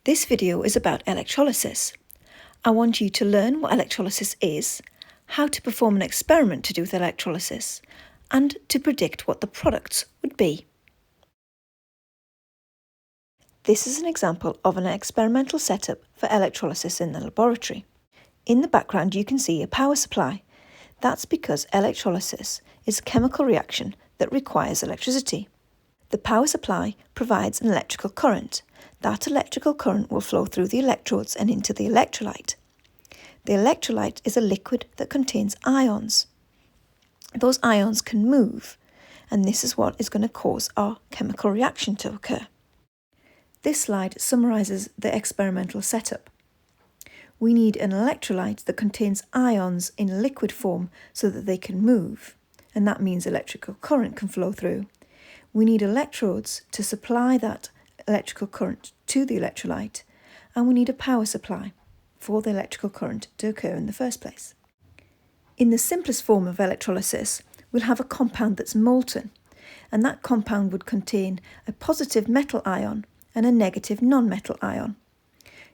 This video is about electrolysis. I want you to learn what electrolysis is, how to perform an experiment to do with electrolysis, and to predict what the products would be. This is an example of an experimental setup for electrolysis in the laboratory. In the background you can see a power supply. That's because electrolysis is a chemical reaction that requires electricity. The power supply provides an electrical current. That electrical current will flow through the electrodes and into the electrolyte. The electrolyte is a liquid that contains ions. Those ions can move, and this is what is going to cause our chemical reaction to occur. This slide summarises the experimental setup. We need an electrolyte that contains ions in liquid form so that they can move, and that means electrical current can flow through. We need electrodes to supply that electrical current to the electrolyte, and we need a power supply for the electrical current to occur in the first place. In the simplest form of electrolysis, we'll have a compound that's molten, and that compound would contain a positive metal ion and a negative non-metal ion.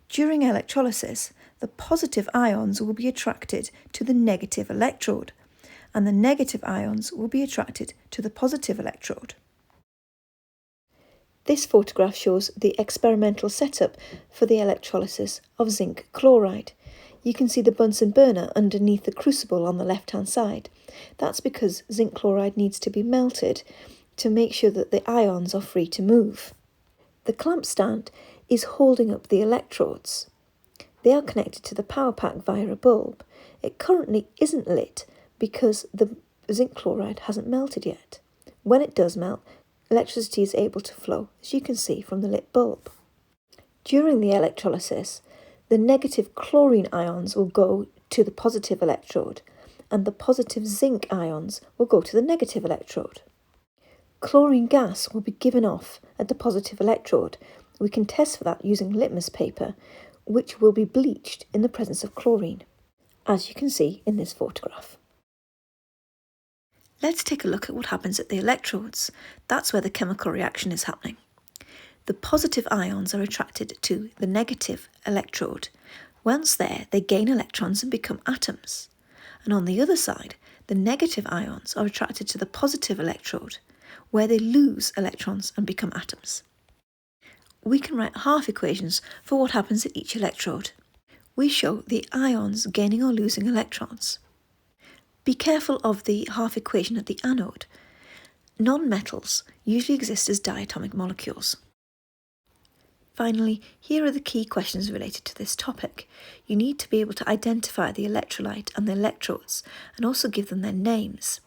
During electrolysis, the positive ions will be attracted to the negative electrode, and the negative ions will be attracted to the positive electrode. This photograph shows the experimental setup for the electrolysis of zinc chloride. You can see the Bunsen burner underneath the crucible on the left-hand side. That's because zinc chloride needs to be melted to make sure that the ions are free to move. The clamp stand is holding up the electrodes. They are connected to the power pack via a bulb. It currently isn't lit because the zinc chloride hasn't melted yet. When it does melt, electricity is able to flow, as you can see from the lit bulb. During the electrolysis, the negative chlorine ions will go to the positive electrode, and the positive zinc ions will go to the negative electrode. Chlorine gas will be given off at the positive electrode. We can test for that using litmus paper, which will be bleached in the presence of chlorine, as you can see in this photograph. Let's take a look at what happens at the electrodes. That's where the chemical reaction is happening. The positive ions are attracted to the negative electrode. Once there, they gain electrons and become atoms. And on the other side, the negative ions are attracted to the positive electrode, where they lose electrons and become atoms. We can write half equations for what happens at each electrode. We show the ions gaining or losing electrons. Be careful of the half equation at the anode. Non-metals usually exist as diatomic molecules. Finally, here are the key questions related to this topic. You need to be able to identify the electrolyte and the electrodes and also give them their names.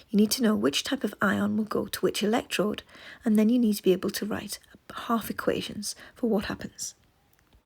You need to know which type of ion will go to which electrode, and then you need to be able to write half equations for what happens.